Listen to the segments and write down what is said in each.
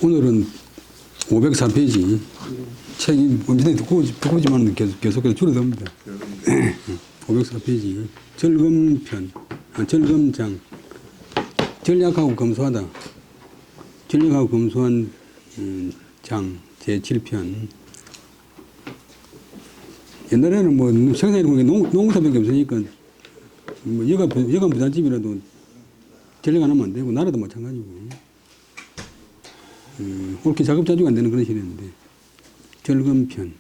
오늘은 504페이지. 책이 굉장히 두껍지만 계속해서 줄어듭니다. 504페이지. 절검편, 절검장. 전략하고 검소하다. 전략하고 검소한 장, 제7편. 옛날에는 뭐 생산이 농사밖에 없으니까 뭐 여간 부잣집이라도 전략 안 하면 안 되고 나라도 마찬가지고. 그렇게 작업자주가 안 되는 그런 시대인데. 절검편.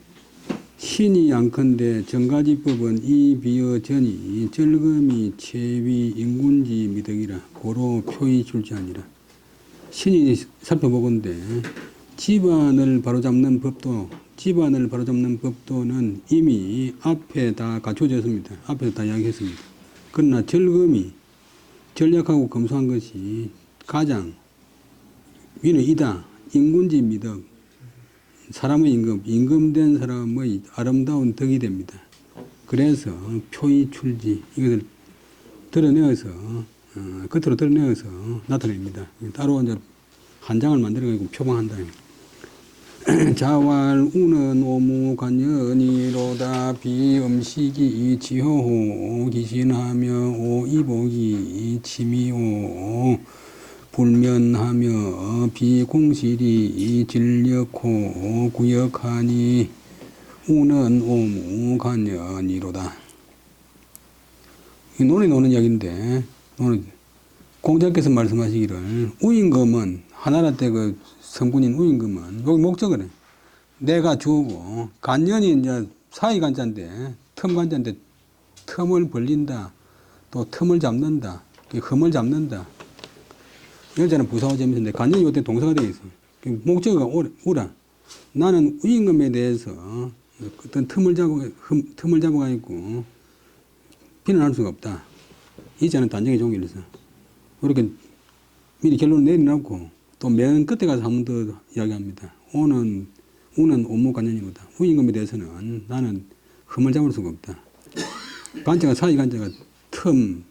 신이 양컨대 정가지법은 이 비어 전이 절검이 최위 인군지 미덕이라 고로 표의 출제하니라. 신이 살펴보건대 집안을 바로잡는 법도는 이미 앞에 다 갖춰져 있습니다. 앞에서 다 이야기했습니다. 그러나 절검이 전략하고 검소한 것이 가장 위는 이다. 인군지 미덕. 사람의 임금된 사람의 아름다운 덕이 됩니다. 그래서 표의 출지, 이것을 드러내어서, 겉으로 드러내어서 나타냅니다. 따로 이제 한 장을 만들어가지고 표방한다. 자왈 우는 오무 관연이로다 비음식이 지호호 기신하며 오이복이 치미오 불면하며 비공실이 진력호 구역하니 우는 오무 간연이로다. 이 논에 나오는 이야기인데, 공자께서 말씀하시기를 우임금은 하나라 때 그 성군인 우임금은 여기 목적을 해. 내가 주고 간연이 이제 사이 간자인데 틈 간자인데 틈을 벌린다. 또 틈을 잡는다. 흠을 잡는다. 여자는 부사와 점인데 간연이 이때 동사가 되어 있어요. 목적어가 우라. 나는 우임금에 대해서 어떤 틈을 잡아가지고 비난할 수가 없다. 이 자는 단정의 종이라서 이렇게 미리 결론을 내려놓고 또 맨 끝에 가서 한 번 더 이야기합니다. 우는 업무관연이로다. 우임금에 대해서는 나는 흠을 잡을 수가 없다. 간자가 사이 간자가 틈을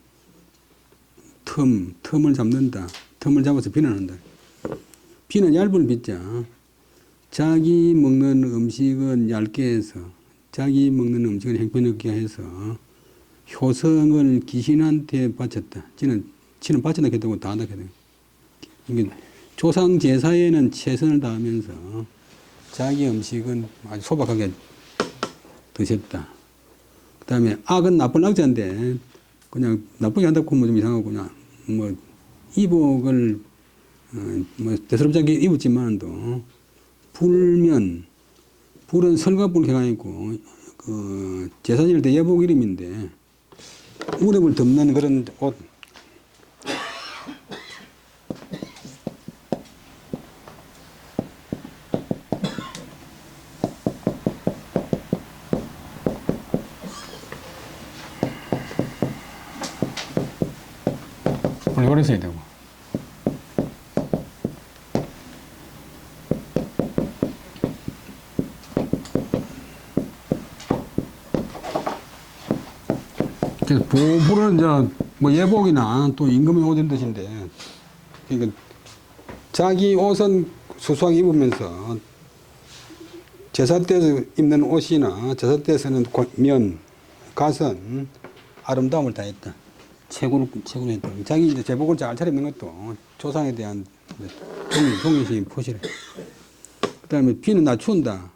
잡는다. 틈을 잡아서 비난한다. 비는 얇은 비자. 자기 먹는 음식은 얇게 해서 자기 먹는 음식은 형편없게 해서 효성을 귀신한테 바쳤다. 지는 바친다 했다고 다 한다 했다. 이게 조상 제사에는 최선을 다하면서 자기 음식은 아주 소박하게 드셨다. 그 다음에 악은 나쁜 악자인데 그냥 나쁘게 한다고 하면 좀 이상하고 그냥 뭐 이복을 뭐 대수롭지 않게 입었지만도 불은 설가불 해가지고 그 제사질 때 예복 이름인데 우랩을 덮는 그런 옷. 오래 써야 되고. 그래서 보불은 이제 뭐 예복이나 또 임금의 옷인 뜻인데, 그러니까 자기 옷은 수수하게 입으면서 제사 때 입는 옷이나 제사 때 쓰는 면, 가선 아름다움을 다했다. 최고로 했다. 자기 이제 제복을 잘 차려입는 것도 조상에 대한 동의심이 표시래. 그 다음에 비는 낮춘다.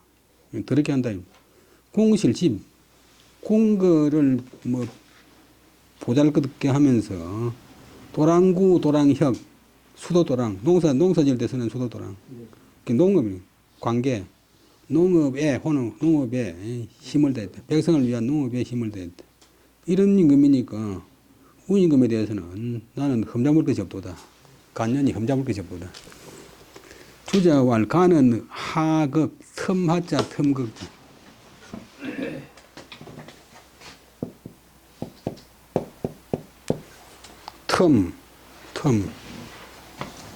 더럽게 한다. 공실집. 공거를 뭐 보잘것없게 하면서 도랑구, 도랑혁, 수도도랑, 농사 지을 때 쓰는 수도도랑. 농업이 관계. 농업에 힘을 다했다. 백성을 위한 농업에 힘을 다했다. 이런 임금이니까 우임금에 대해서는 나는 흠잡을 것이 없도다. 간연이 흠잡을 것이 없도다. 주자왈 간은 하극, 틈하자, 틈극. 틈.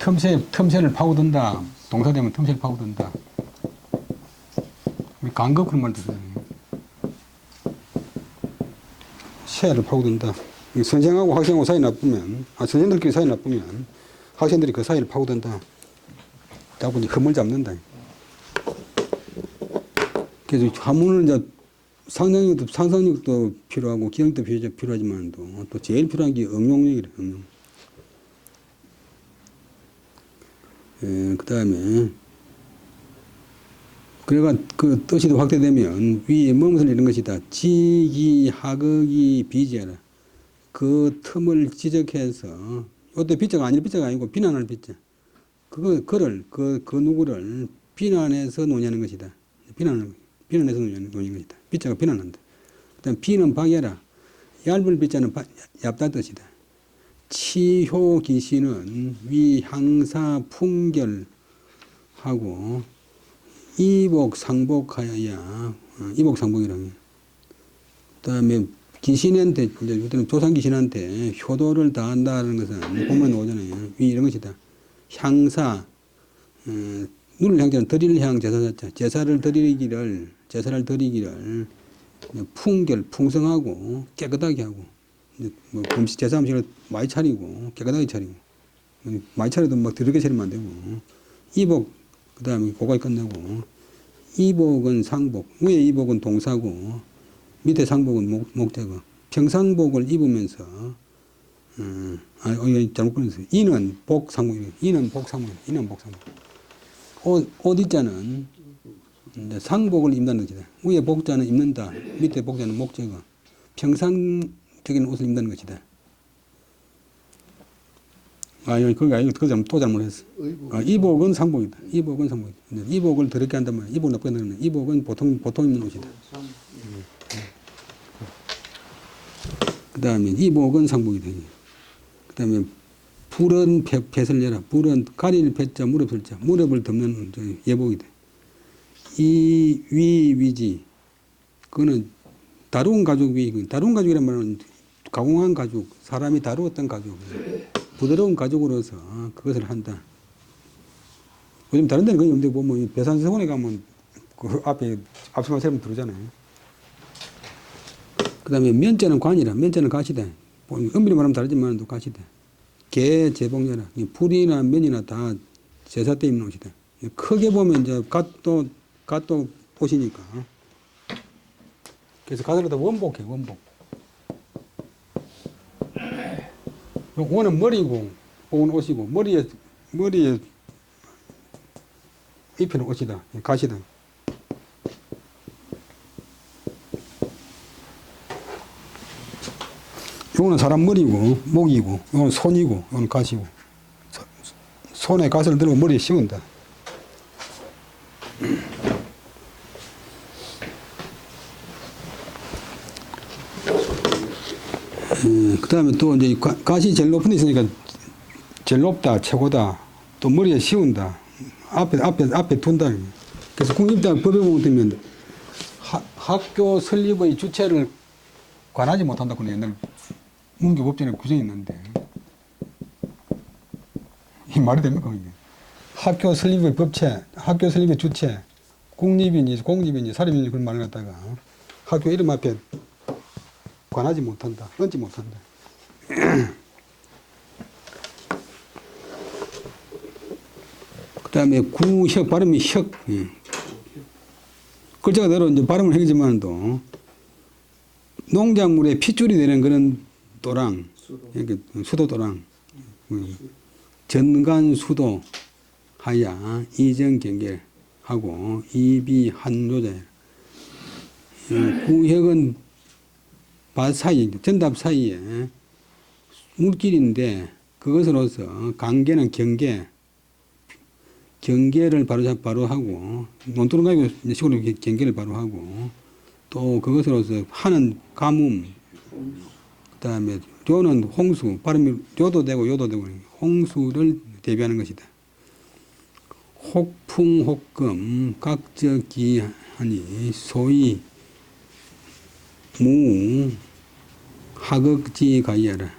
틈새를 파고든다. 동사되면 틈새를 파고든다. 간급 그런 말도 써요. 새를 파고든다. 선생하고 학생하고 사이 나쁘면, 선생들끼리 사이 나쁘면 학생들이 그 사이를 파고든다. 자꾸 이제 흠을 잡는다. 그래서 한문은 이제 상상력도 필요하고 기억도 필요하지만 또 제일 필요한 게 응용력이래, 응용. 그 다음에, 그래가 그 뜻이 더 확대되면 위에 무엇을 이런 것이다. 지기, 하극이, 비지하라. 그 틈을 지적해서, 이때 빗자가 아니고 비난할 빗자. 그 누구를 비난해서 논의하는 것이다. 비난해서 논의하는 것이다. 빗자가 비난한다. 그 다음 비는 방해라. 얇은 빗자는 얇다 뜻이다. 치효기시는 위향사 풍결하고 이복상복하여야 이복상복이라고. 그다음에 기신한테 이제 조상기신한테 효도를 다한다는 것은 보면 오잖아요. 위 이런 것이다. 향사 눈을 향자는 드릴 향 제사자자 제사를 드리기를 풍결 풍성하고 깨끗하게 하고 뭐 음식 제사 음식을 많이 차리고 깨끗하게 차리고 많이 차려도 막 더럽게 차리면 안 되고 이복 그다음에 고가에 끝내고 이복은 상복 위에 이복은 동사고 밑에 상복은 목재고 평상복을 입으면서 잘못 끊었어요. 이는 복상복이에요. 이는 복상복. 옷 입자는 상복을 입는다는 것이다. 위에 복자는 입는다. 밑에 복자는 목재고 평상적인 옷을 입는다는 것이다. 그거 아니고 또 잘못했어. 이복은 상복이다. 이복을 더럽게 한단 말이야. 이복 나쁘게 한다는 말이야. 이복은 보통 입는 옷이다. 그 다음에 이복은 상복이다. 그 다음에 불은 폐를 내라. 불은 가릴 폐자 무릎을 자. 무릎을 덮는 예복이다. 이 위지. 그거는 다루은 가죽 위. 다루은 가죽이란 말은 가공한 가죽. 사람이 다루었던 가죽. 부드러운 가죽으로서 그것을 한다. 요즘 다른 데는 거의 없는데 보면 배산서원에 가면 그 앞서만 세면 들어오잖아요. 그 다음에 면자는 관이라. 면자는 가시다. 엄밀히 말하면 다르지만 또 가시다. 개 제복녀라. 풀이나 면이나 다 제사 때 입는 옷이다. 크게 보면 이제 갓도 옷이니까. 그래서 가서는 원복해, 원복. 원은 머리고, 옷은 옷이고, 머리에 입히는 옷이다. 가시다. 요거는 사람 머리고, 목이고, 요거는 손이고, 요거는 가시고. 손에 가시를 들고 머리에 씌운다. 그 다음에 또 이제 가시 제일 높은 데 있으니까 제일 높다, 최고다. 또 머리에 씌운다. 앞에 둔다. 그래서 국립대학 법에 보면 학교 설립의 주체를 관하지 못한다고 옛날 문교법전에 규정이 있는데 이 말이 됩니까? 이게? 학교 설립의 법체, 학교 설립의 주체, 국립인지 공립인지 사립인지 그런 말을 갖다가 학교 이름 앞에 관하지 못한다, 얹지 못한다. 그 다음에 구혁, 발음이 혁. 글자가 대로 이제 발음을 하지만도 농작물에 핏줄이 되는 그런 도랑, 수도 도랑, 전간 수도 하야 이정 경계하고 이비 한조제. 구혁은 밭 사이, 전답 사이에 물길인데 그것으로서 관계는 경계를 바로 하고 논두렁 가지고 시골로 경계를 바로 하고 또 그것으로서 하는 가뭄 그다음에 료는 홍수 발음이 료도 되고 요도 되고 홍수를 대비하는 것이다. 혹풍 혹금 각적기하니 소위 무 하극지 가이하라.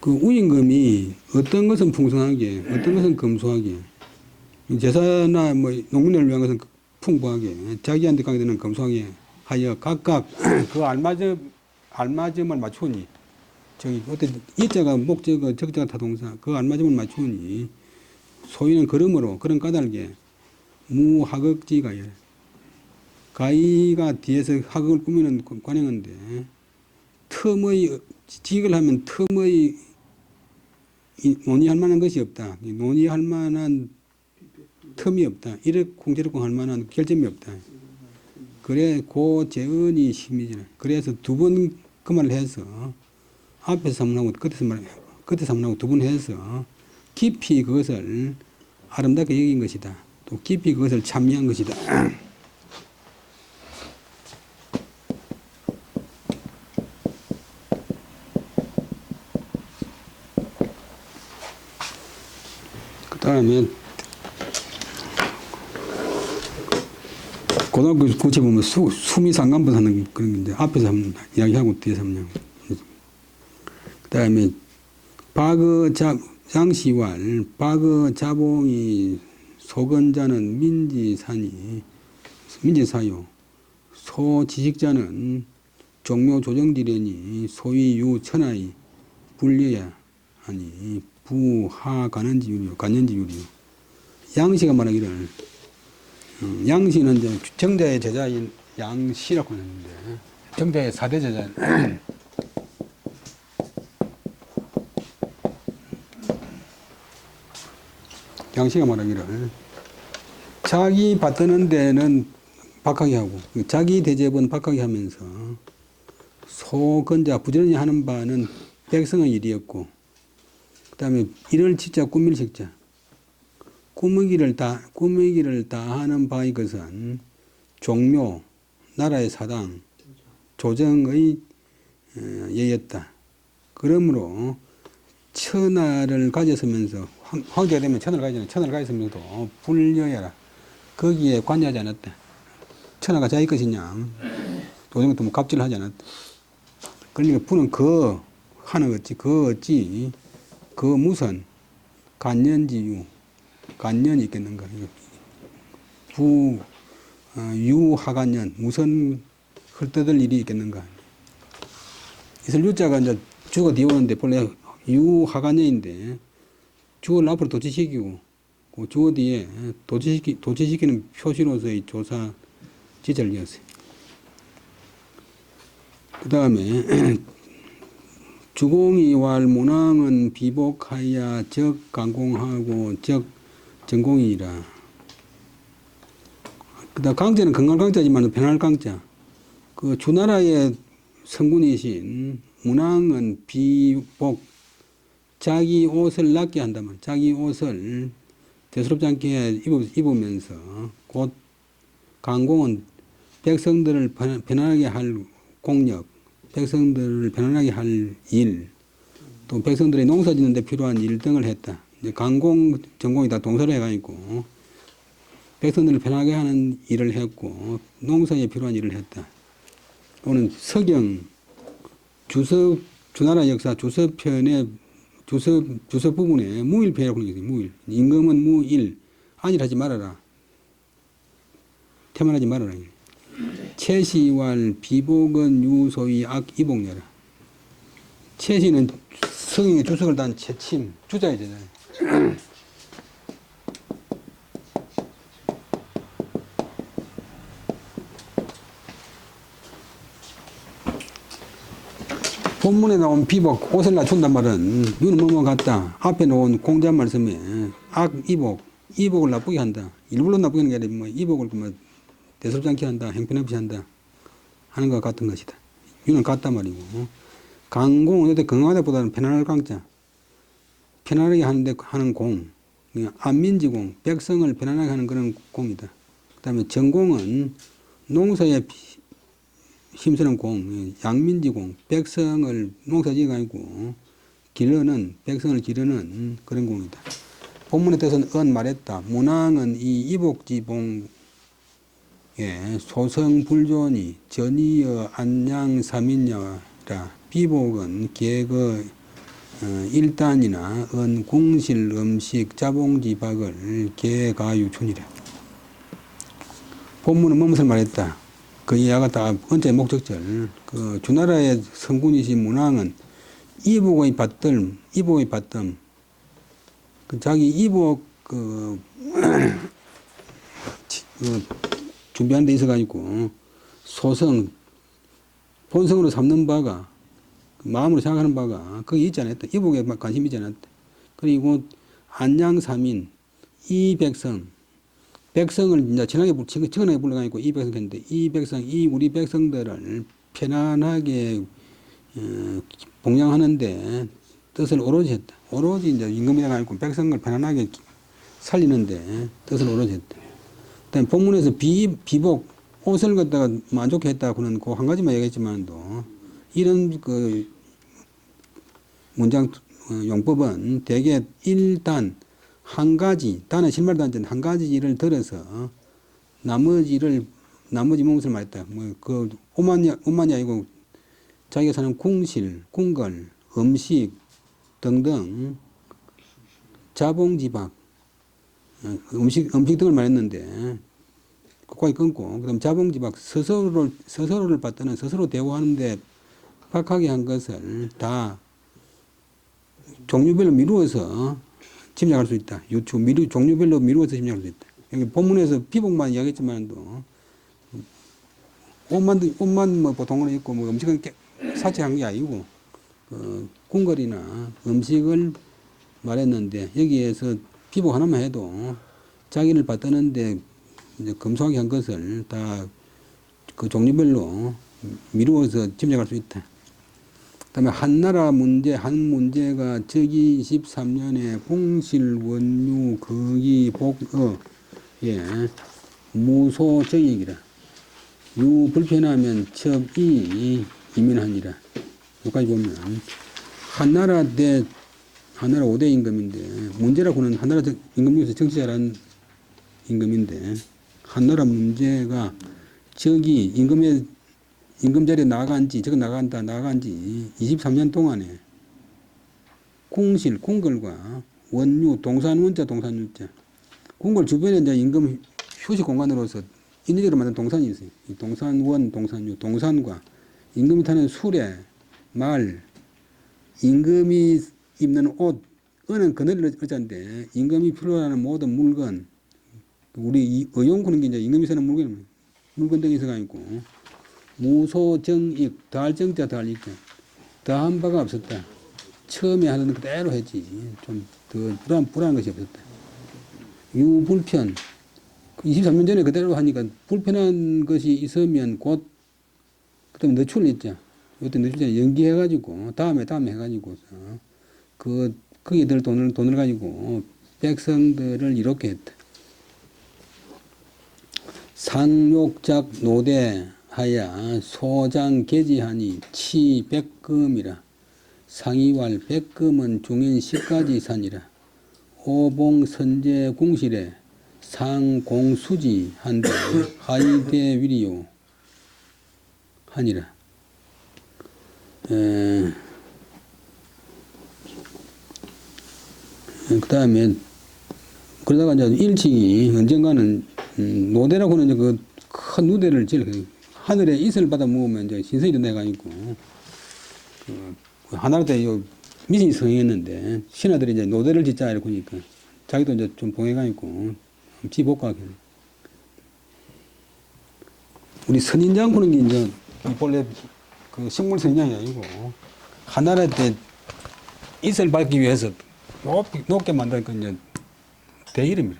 그 우임금이 어떤 것은 풍성하게, 어떤 것은 검소하게, 제사나 뭐 농민을 위한 것은 풍부하게, 자기한테 가게 되는 검소하게 하여 각각 그 알맞음을 맞추니, 저기 어떤 이자가 목적어, 적자가 타동사, 그 알맞음을 맞추니 소위는 그러므로 그런 까닭에 무하극지가예. 가이가 뒤에서 하극을 꾸미는 관행인데 틈의 직을 하면 틈의 논의할 만한 것이 없다. 논의할 만한 틈이 없다. 이렇게 공제력공 할 만한 결점이 없다. 그래 고 재언이 심리지라. 그래서 두 번 그 말을 해서 앞에서 사문하고 끝에서 사문하고 두 번 해서 깊이 그것을 아름답게 여긴 것이다. 또 깊이 그것을 참미한 것이다. 그 다음에 고등학교 고체 보면 수미 상관분 하는 그런 건데 앞에서 한번 이야기하고 뒤에서 한번 그 다음에 양시왈 박어 자봉이 소건자는 민지사요 소지식자는 종묘 조정디래니 소위 유천하이 불려야 하니 부하 간연지유리요 양시가 말하기를 양시는 이제 정자의 제자인 양시라고 하는데 정자의 4대 제자 양시가 말하기를 자기 받드는 데는 박하게 하고 자기 대접은 박하게 하면서 소건자 부지런히 하는 바는 백성의 일이었고 그 다음에 이를 치자 꾸밀 식자 꾸미기를 다 하는 바의 것은 종묘 나라의 사당 조정의 예였다. 그러므로 천하를 가졌으면서 황제가 되면 천하를 가지잖아요. 천하를 가졌으면서도 불려야라. 거기에 관여하지 않았다. 천하가 자기 것이냐. 도정도 뭐 갑질을 하지 않았다. 그러니까 부는 그 하는 거지. 그 어찌 그 무슨 간연지유 간연이 있겠는가. 유하간연 무슨 헐뜯을 일이 있겠는가. 이슬 유자가 이제 주가 뒤에 오는데 본래 유하간연인데 주어를 앞으로 도치시키고 그 주어 뒤에 도치시키는 표시로서의 조사 지절을 이었어요. 그 다음에 주공이왈 문왕은 비복하여 적 강공하고 적 전공이라. 그 다음 강자는 건강강자지만 변할 강자. 그 주나라의 성군이신 문왕은 비복 자기 옷을 낫게 한다면 자기 옷을 대수롭지 않게 입으면서 곧 강공은 백성들을 편안하게 할 공력, 백성들을 편안하게 할 일, 또 백성들의 농사 짓는 데 필요한 일 등을 했다. 이제 강공, 전공이 다 동사로 해가지고 백성들을 편하게 하는 일을 했고 농사에 필요한 일을 했다. 오늘 서경 주나라 역사 주서편의 주서 부분에 무일패라고 하는 게 있어요. 무일. 임금은 무일. 안일하지 말아라. 태만하지 말아라. 채시왈 비복은 유소위 악이복녀라. 채시는 성경의 주석을 단 채침, 주자의 제자예요. 본문에 나온 비복, 옷을 낮춘단 말은 눈은 뭐뭐 같다. 앞에 나온 공자 말씀에 악이복, 이복을 나쁘게 한다. 일부러 나쁘게 하는 게 아니라 뭐 이복을 뭐 대수롭지 않게 한다. 행편없이 한다. 하는 것 같은 것이다. 유는 같단 말이고. 강공은 어때 건강하다보다는 편안할 강자. 편안하게 하는 공. 안민지공, 백성을 편안하게 하는 그런 공이다. 그 다음에 전공은 농사에 힘쓰는 공, 양민지공, 백성을 농사지가 아니고 백성을 기르는 그런 공이다. 본문에 대해서는 말했다. 문왕은 이 이복지봉 소성불존이 전이여 안양사민여라. 비복은 계거 일단이나 은 궁실 음식 자봉지박을 개가유촌이래. 본문은 무엇을 말했다. 그 이하가 다 언제 목적절. 그 주나라의 성군이신 문왕은 이복의 받들, 그 자기 이복 준비하는 데 있어가지고 소성, 본성으로 삼는 바가, 마음으로 생각하는 바가 거기 있지 않았다. 이복에 관심이 있지 않았다. 그리고 안양삼인, 이백성, 백성을 이제 정하게 불러가지고 이백성 했는데, 이 백성, 이 우리 백성들을 편안하게 봉양하는데 뜻을 오로지 했다. 오로지 이제 임금이 돼가지고 백성을 편안하게 살리는데 뜻을 오로지 했다. 그다음에 본문에서 비복, 옷을 갖다가 만족했다고는 그 한 가지만 얘기했지만도 이런 그 문장 용법은 대개 일단 한 가지, 단은 실말도 안 한 가지 일을 들어서 나머지 무엇을 말했다. 그 옷만이 아니고 자기가 사는 궁실, 궁궐, 음식 등등 자봉지박, 음식 등을 말했는데 거기 끊고, 그다음 자봉지박, 스스로를 받드는 스스로 대우하는데 박하게 한 것을 다 종류별로 미루어서 짐작할 수 있다. 종류별로 미루어서 짐작할 수 있다. 여기 본문에서 비복만 이야기했지만도 옷만 뭐 보통으로 입고 뭐 음식은 사치한 게 아니고 궁궐이나 음식을 말했는데 여기에서 비복 하나만 해도 자기를 받드는데 이제 검소하게 한 것을 다 그 종류별로 미루어서 짐작할 수 있다. 그다음에 한나라 문제, 한 문제가 즉위 23년에 궁실 원유 거기 복어 무소정익이라. 유 불편하면 첩이 이민하니라. 여기까지 보면 한나라 5대 임금인데, 문제라고는 한나라 임금 중에서 정치 잘한 임금인데, 한나라 문제가 저기 임금 자리에 나간 지 23년 동안에 궁실, 궁궐과 원유, 동산원자, 궁궐 주변에 이제 임금 휴식 공간으로서 인위적으로 만든 동산이 있어요. 이 동산원, 동산유, 동산과 임금이 타는 수레, 말, 임금이 입는 옷, 은은 그늘을 의자인데 임금이 필요로 하는 모든 물건, 우리 의용구는 게 이제 임금이 쓰는 물건 등이 있어가지고 무소정익, 더할 정자 더할 익자, 더한 바가 없었다. 처음에 하는 그대로 했지. 좀 더 불안한 것이 없었다. 유불편, 23년 전에 그대로 하니까 불편한 것이 있으면 곧 그다음에 늦출 있죠. 이때 늦출 연기해가지고 다음에 해가지고서 거기에 들 돈을 가지고 백성들을 이렇게 했다. 상욕작 노대하야 소장 계지하니 치 백금이라. 상이왈 백금은 중인 10가지 산이라. 오봉 선제 궁실에 상공수지 한데 하이대 위리요 하니라. 그 다음에 그러다가 이제 일찍이 언젠가는 노대라고 하는 그 큰 누대를 하늘에 이슬을 받아 모으면 이제 신성이 된다 해가지고 하나로 때 미신이 성행했는데 신하들이 이제 노대를 짓자 이러고 하니까 자기도 이제 좀 봉해가지고 지볼까. 우리 선인장 보는 게 이제 본래 그 식물 선인장이 아니고 하나라 때 이슬을 받기 위해서 높게 만든 그 이제 대이름이라.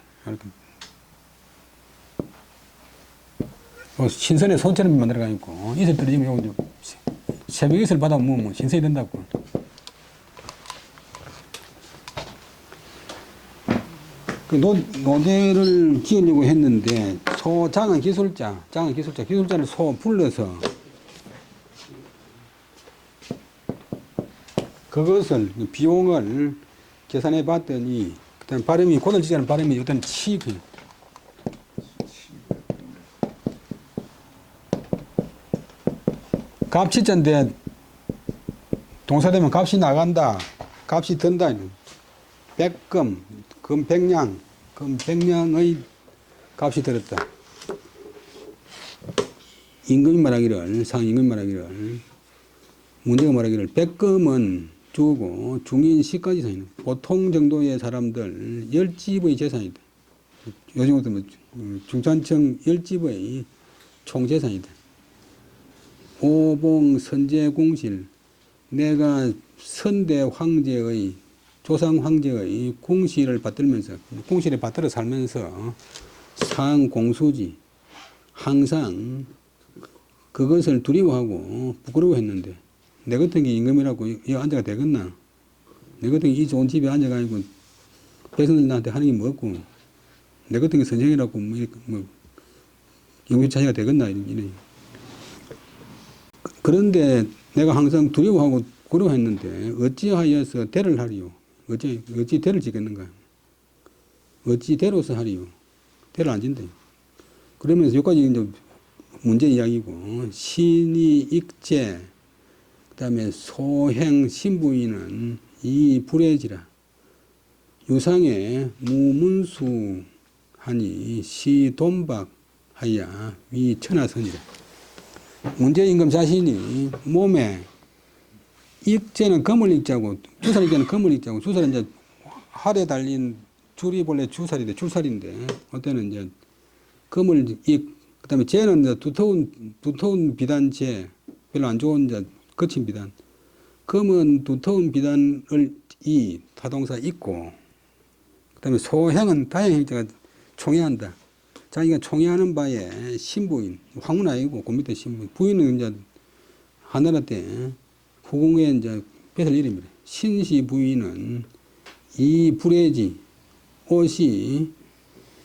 신선의 손처럼 만들어가지고 이슬 떨어지면 요거 새벽 이슬 받아 모으면 신선이 된다고. 그 노대를 지으려고 했는데 장은 기술자를 불러서 그것을 비용을 계산해 봤더니 그다음 발음이 고들 지자는 발음이 어떤 치고 갑치자인데 동사되면 값이 나간다. 값이 든다. 백금, 금 100냥, 금 100냥의 값이 들었다. 임금이 말하기를, 상임금이 말하기를, 문제가 말하기를, 백금은 주고 중인 10가지 상이다. 보통 정도의 사람들 10집의 재산이다. 요즘 같은 중산층 10집의 총재산이다. 오봉 선제 공실, 내가 선대 황제의, 조상 황제의 공실을 받들면서, 공실에 받들어 살면서 상 공수지, 항상 그것을 두려워하고 부끄러워했는데, 내 같은 게 임금이라고 여기 앉아가 되겠나? 내 같은 게 이 좋은 집에 앉아가지고 백성들 나한테 하는 게 뭐고, 내 같은 게 선생이라고 임금 차지가 되겠나? 이래. 그런데 내가 항상 두려워하고 부끄러워했는데 어찌하여서 대를 하리요? 어찌 대를 지겠는가? 어찌 대로서 하리요? 대를 안 진대. 그러면서 여기까지 이제 문제 이야기고, 신이 익제, 그 다음에 소행 신부인은 이 불해지라. 유상에 무문수하니 시돈박하야 위 천하선이라. 문제임금 자신이 몸에 익제는 금을 익자고, 주살 익자는 금을 익자고, 주살은 이제 활에 달린 줄이 본래 주살인데, 줄살인데, 어때는 이제 금을 익, 그 다음에 재는 이제 두터운 비단재, 별로 안 좋은 이제 거친 비단. 금은 두터운 비단을 타동사 익고, 그 다음에 소행은 다행행자가 총회한다. 자기가 총회하는 바에 신부인, 황후는 아니고 그 밑에 신부인. 부인은 이제 하나라 때 후궁에 이제 뺏을 이름이래. 신시 부인은 이 불해지, 옷이,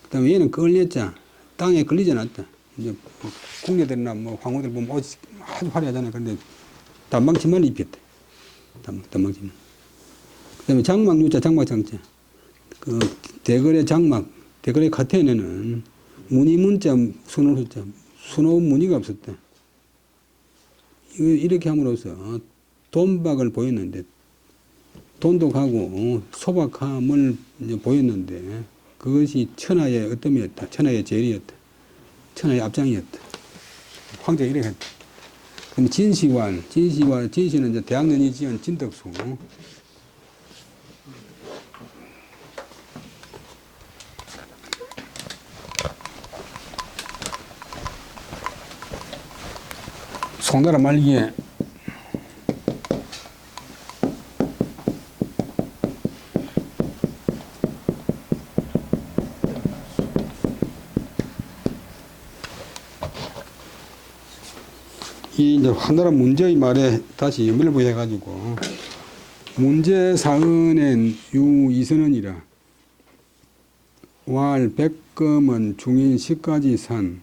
그 다음에 얘는 걸렸자, 땅에 걸리지 않았다. 이제 궁녀들이나 황후들 보면 옷이 아주 화려하잖아요. 그런데 단방치마를 입혔대. 단방치마. 그 다음에 장막유자, 장막장자. 그 대걸의 장막, 대걸의 겉에는 무늬문자, 순호문자, 순호 무늬가 없었대. 이렇게 함으로써 돈박을 보였는데, 돈독하고 소박함을 보였는데, 그것이 천하의 어뜸이었다. 천하의 제일이었다. 천하의 앞장이었다. 황제가 이렇게 했다. 그럼 진시는 이제 대학년이 지은 진덕수. 송나라 말기에 이 이제 한나라 문제의 말에 다시 연결을 부여해가지고, 문제 사은엔 유이선언이라. 왈 백금은 중인 10가지 산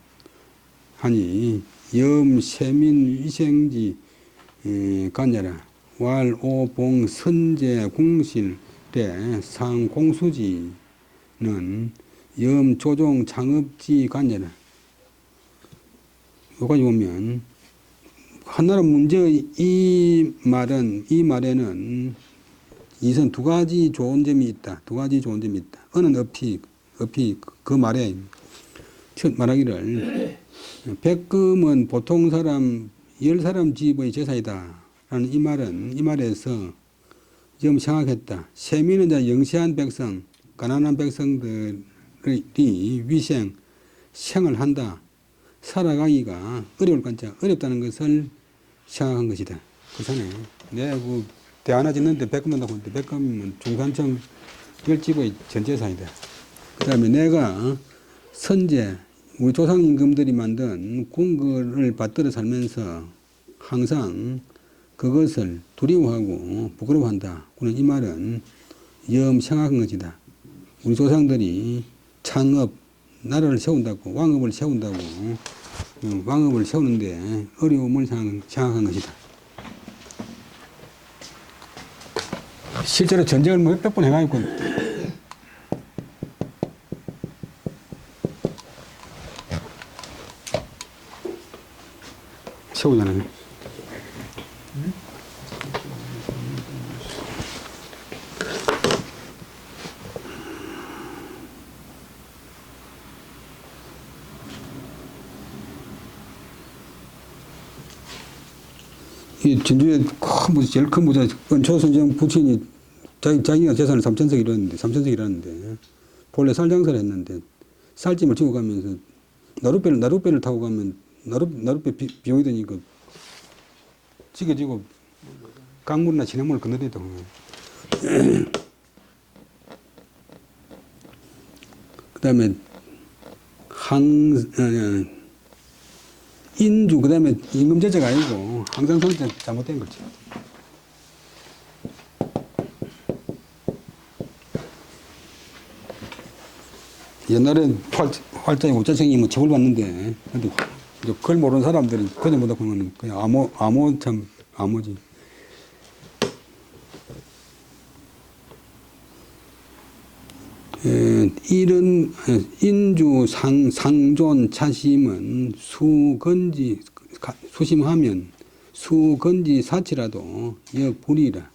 하니 염 세민 위생지 간여라. 왈 오봉 선제 공실대 상공수지는 염 조종 창업지 간여라. 여기까지 보면 한나라 문제의 이 말에는 이선 두 가지 좋은 점이 있다. 두 가지 좋은 점이 있다. 어는 어피 그 말에 말하기를 백금은 보통 사람 10사람 집의 재산이다 라는 이 말에서 좀 생각했다. 세민은 영세한 백성, 가난한 백성들이 생을 한다. 살아가기가 어려울 건자, 어렵다는 것을 생각한 것이다. 그렇잖아요. 내가 그 대 하나 짓는데 백금 든다고 하는데, 백금이면 중산층 10집의 전 재산이다. 그 다음에 내가 선제, 우리 조상 임금들이 만든 궁궐을 받들어 살면서 항상 그것을 두려워하고 부끄러워한다. 그런 이 말은 염 생각한 것이다. 우리 조상들이 창업, 나라를 세운다고, 왕업을 세운다고, 왕업을 세우는데 어려움을 생각한 것이다. 실제로 전쟁을 몇백 번 해가지고 세우잖아요. 이 진주에 큰 부자, 제일 큰 부자, 은초선정 부친이 자기가 재산을 3천석 이뤘는데, 3천석 이뤘는데, 본래 쌀 장사를 했는데, 쌀짐을 지고 가면서, 나룻배를 타고 가면, 나룻배 비용이 드니까, 지게지고, 강물이나 진해물을 건너대더라고. 그 다음에, 인주, 그 다음에 임금제자가 아니고, 항상성자 잘못된 거지. 옛날에 활자에 오자생이 뭐 처벌 받는데, 근데 그걸 모르는 사람들은 그저 못하고 하면 그냥 암호 참 암호지. 이런 인주 상존 차심은 수심하면 수건지 사치라도 역불이라.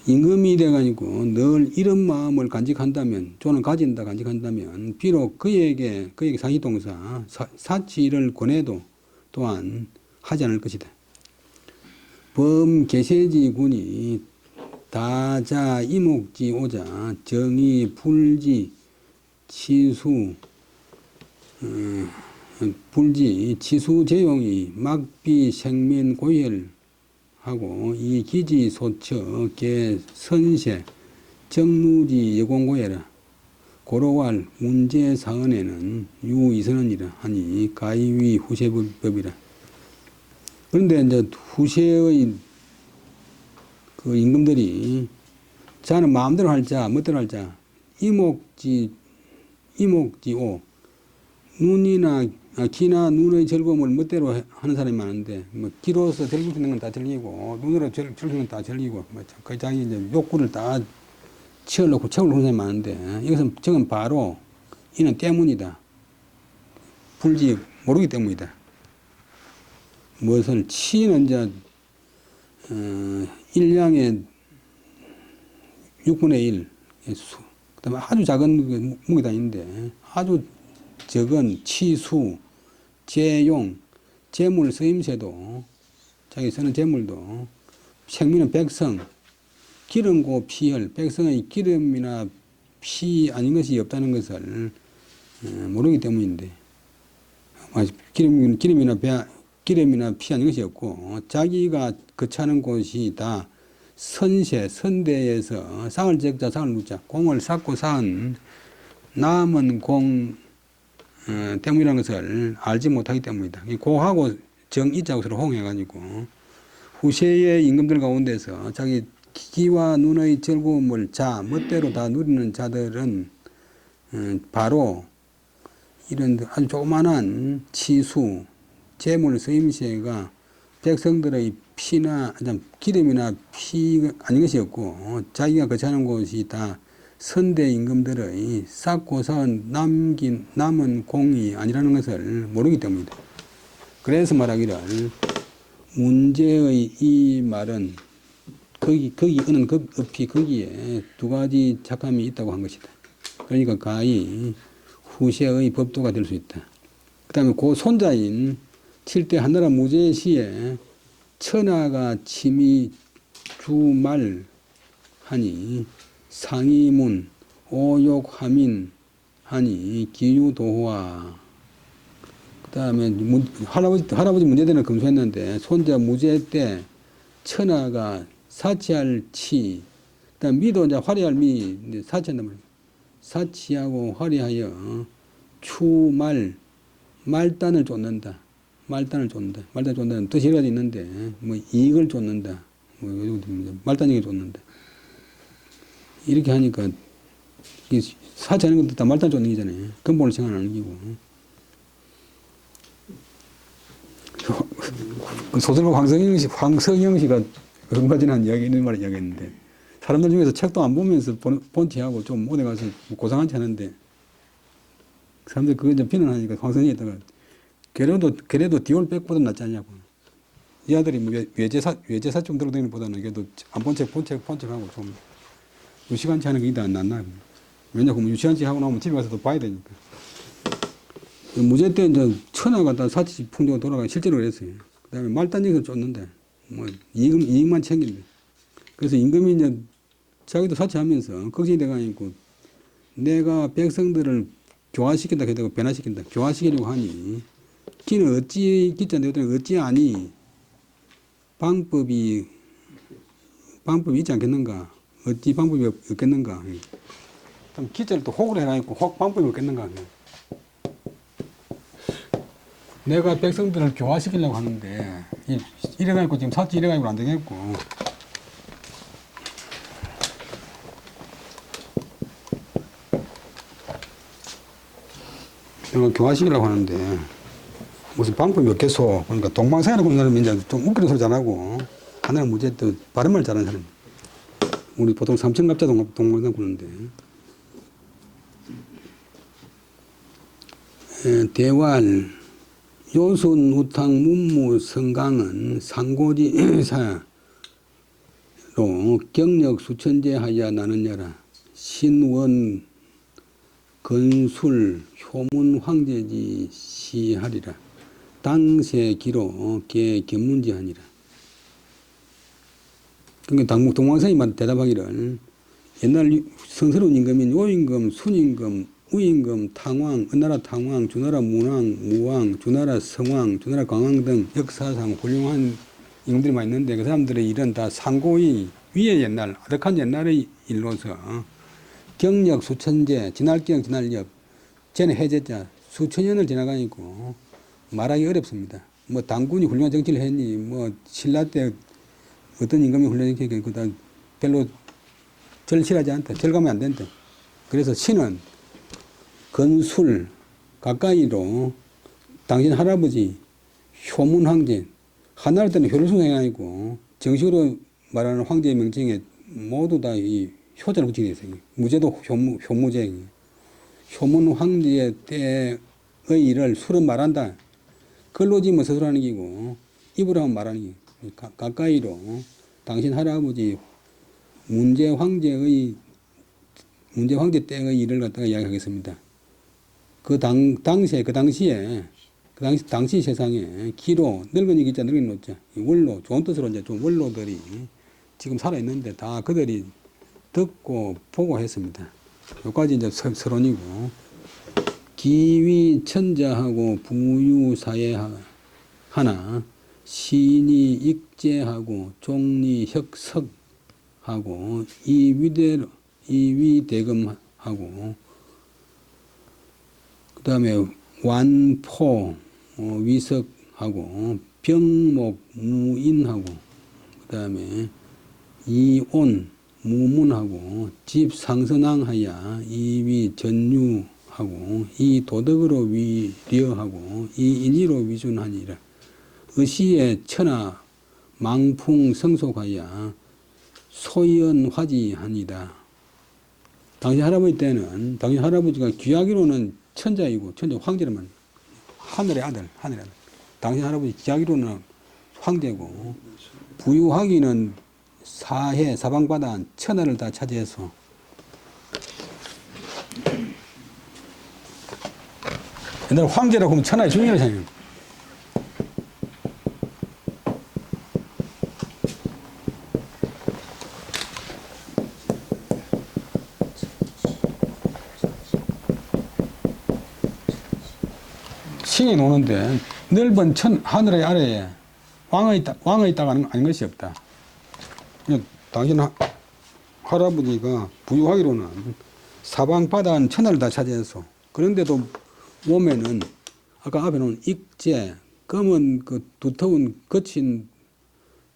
임금이 돼가지고 늘 이런 마음을 간직한다면, 조는 가진다 간직한다면, 비록 그에게 상위동사, 사치를 권해도 또한 하지 않을 것이다. 범계세지 군이 다자 이목지 오자 정의 불지 치수 불지 치수 제용이 막비 생면 고열하고 이 기지 소처 개 선세 정루지 여공고해라 고로왈 문제 사언에는 유이선언이라 하니 가이위 후세법이라. 그런데 이제 후세의 그 임금들이 자는 마음대로 할자, 멋대로 할자, 이목지오, 눈이나 귀나 눈의 즐거움을 멋대로 하는 사람이 많은데, 뭐 귀로서 즐길 수 있는 건 다 즐기고, 눈으로 즐길 수 있는 건 다 즐기고, 그 자기 이제 욕구를 다 채우려고 하는 사람이 많은데, 이것은 저건 바로 이는 때문이다. 불지 모르기 때문이다. 무엇을 치는 이제 일량의 6분의 1, 그 다음에 아주 작은 무기 다니는데, 아주 적은 치수, 재용, 재물 쓰임새도, 자기 쓰는 재물도, 생민은 백성, 기름고 피혈, 백성의 기름이나 피 아닌 것이 없다는 것을 모르기 때문인데, 기름이나 피 아닌 것이 없고, 자기가 거처하는 곳이 다 선대에서 상을 적자 상을 묻자 공을 쌓고 쌓은 남은 공 때문이라는 것을 알지 못하기 때문이다. 고하고 정이자고 서로 홍해가지고 후세의 임금들 가운데서 자기 귀와 눈의 즐거움을 멋대로 다 누리는 자들은 바로 이런 아주 조그만한 치수, 재물 쓰임새가 백성들의 피나 기름이나 피 아닌 것이 없고 자기가 거처하는 곳이 다 선대 임금들의 쌓고 쌓은 남은 공이 아니라는 것을 모르기 때문이다. 그래서 말하기를 문제의 이 말은 거기 어는 없이 거기에 두 가지 착함이 있다고 한 것이다. 그러니까 가히 후세의 법도가 될 수 있다. 그 다음에 그 손자인 7대 한나라 무제의 시에 천하가 침이 주말 하니 상이문 오욕하민 하니 기유도화. 그 다음에 할아버지 문제되는 금수했는데 손자 무제 때 천하가 사치할 치, 그 다음 미도 이제 화려할 미, 사치한단 말이에요. 사치하고 화려하여 말단을 쫓는다. 말단을 쫓는다는 뜻이 여러 가지 있는데, 뭐, 이익을 쫓는다. 뭐, 말단에게 쫓는다. 이렇게 하니까, 사치하는 것도 다 말단 쫓는 거잖아요. 근본을 생각하는 기고. 소설가 황석영 씨가 얼마 전에 한 이야기, 이런 말을 이야기했는데, 사람들 중에서 책도 안 보면서 본티하고 좀 오래 가서 고상한 체 하는데, 사람들 그거 좀 비난하니까 황석영이다가 그래도 디올백보다 낫지 않냐고. 이 아들이 뭐 외제사 좀 들고 다니는 것보다는 그래도 안 본 책하고 좀 유시간치 하는 게 더 낫나. 왜냐하면 유시간치 하고 나오면 집에 가서도 봐야 되니까. 무제 때 이제 천하가 다 사치 풍조가 돌아가기 실제로 그랬어요. 그다음에 말단지에서 쫓는데 뭐 이익만 챙긴대. 그래서 임금이 이제 자기도 사치하면서 걱정이 돼가 있고 내가 백성들을 교화시킨다 해도 변화시킨다 교화시키려고 하니 기는 어찌 기자 내더니 어찌 아니 방법이 있지 않겠는가? 어찌 방법이 없겠는가? 그럼 기자를 또 혹을 해놔있고 혹 방법이 없겠는가? 내가 백성들을 교화시키려고 하는데 이래가지고 지금 사치 이래가지고 안 되겠고 내가 교화시키려고 하는데 무슨 방법이 없겠소? 그러니까 동방생이라고 하는 사람이 이제 좀 웃기는 소리 잘하고 하나는 무죄 또 바른 말 잘하는 사람. 우리 보통 삼천갑자 동방생 부르는데 대활 요순 우탕 문무 성강은 상고지사로 경력 수천제 하야 나느냐라 신원 건술 효문 황제지 시하리라 당세 기로 개 견문지하니라. 그러니까 동방생이 대답하기를 옛날 성스러운 임금인 요임금, 순임금, 우임금, 탕왕, 은나라 탕왕, 주나라 문왕, 무왕, 주나라 성왕, 주나라 광왕 등 역사상 훌륭한 임금들이 많이 있는데 그 사람들의 일은 다 상고의 위의 옛날, 아득한 옛날의 일로서 경력 수천제, 지날경, 지날력, 쟤는 해제자 수천 년을 지나가니까 말하기 어렵습니다. 뭐 당군이 훌륭한 정치를 했니, 뭐 신라 때 어떤 임금이 훌륭한 정치를 했고 다 별로 절실하지 않다. 절감이 안 된다. 그래서 신은 건술 가까이로 당신 할아버지 효문 황제 한나라 때는 효율성이 아니고 정식으로 말하는 황제의 명칭에 모두 다 이 효자를 붙이게 되어 있어요. 무제도 효무제. 효문 황제 때의 일을 술은 말한다. 글로 지면 서술하는 기고 입으로 하면 말하는 기. 가까이로 당신 할아버지 문제 황제 때의 일을 갖다가 이야기하겠습니다. 그 당시 세상에 기로 늙은이 기자 늙은 노자 원로 좋은 뜻으로 이제 좀 원로들이 지금 살아 있는데 다 그들이 듣고 보고 했습니다. 여기까지 이제 서론이고 기위 천자하고 부유사회 하나 신이 익제하고 종리 혁석하고 이위대금하고 그 다음에 완포 위석하고 병목 무인하고 그 다음에 이온 무문하고 집상선왕하야 이위 전유하고 이 도덕으로 위려하고 이 인의로 위준하니라. 의시의 천하 망풍 성속하야 소연화지하니다. 당신 할아버지 때는 당신 할아버지가 귀하기로는 천자이고 천자 황제라면 하늘의 아들. 당신 할아버지 귀하기로는 황제고 부유하기는 사해 사방바다 천하를 다 차지해서 옛날에 황제라고 하면 천하의 중인을 생각해요. 신이 노는데 넓은 하늘의 아래에 왕의 땅 아닌 것이 없다. 당신 할아버지가 부유하기로는 사방바다는 천하를 다 차지해서 그런데도 몸에는 아까 앞에 놓은 익제 검은 그 두터운 거친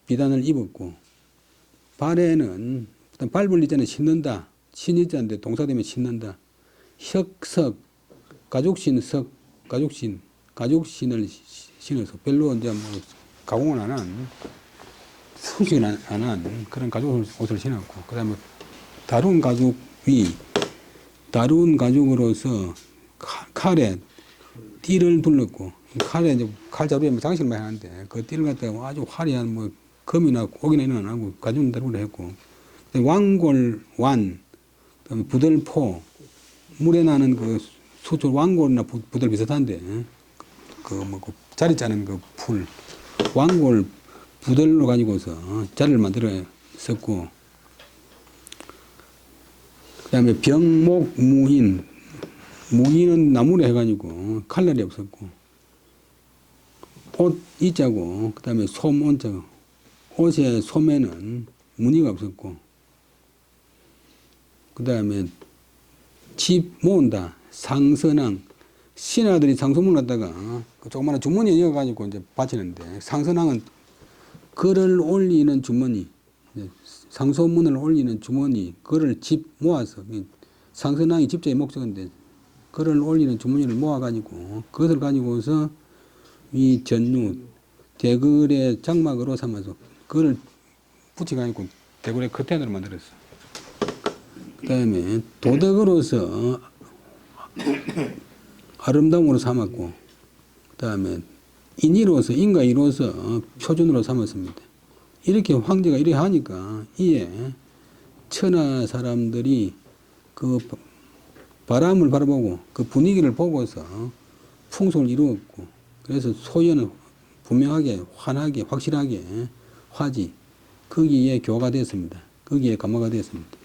비단을 입었고 발에는 밟을 이전에 신는다. 신이자인데 동사되면 신는다. 혁석 가죽신을 신어서 별로 이제 뭐 가공을 안 한 성식을 안 한 그런 가죽 옷을 신었고 그 다음에 다룬 가죽으로서 칼에 띠를 둘렀고 칼에 이제 칼자루에 뭐 장식을 많이 하는데 그 띠를 갖다가 아주 화려한 뭐 금이나 고기나 이런 거 안 하고 가죽 다루로 했고 왕골완 그다음에 부들포 물에 나는 그 수초 왕골이나 부들 비슷한데 그 자리 짜는 그 풀 왕골 부들로 가지고서 자리를 만들어 썼고, 그 다음에 병목 무인, 무인은 나무로 해가지고 칼날이 없었고, 옷 이자고, 그 다음에 솜 온자고, 옷의 솜에는 무늬가 없었고, 그 다음에 집 모은다, 상선왕, 신하들이 상소문을 갖다가 그 조그마한 주머니에 이어가지고 이제 바치는데, 상선왕은 글을 올리는 주머니, 상소문을 올리는 주머니, 글을 집 모아서, 상선왕이 집자의 목적인데, 글을 올리는 주머니를 모아가지고, 그것을 가지고서 이 전유, 대글의 장막으로 삼아서, 그걸 붙여가지고 대글의 커튼으로 만들었어. 그 다음에 도덕으로서 아름다움으로 삼았고, 그 다음에 인의로서, 인과의로서 표준으로 삼았습니다. 이렇게 황제가 이렇게 하니까 이에 천하 사람들이 그 바람을 바라보고 그 분위기를 보고서 풍속을 이루었고, 그래서 소연은 분명하게, 환하게, 확실하게 화지, 거기에 교가 됐습니다. 거기에 감화가 됐습니다.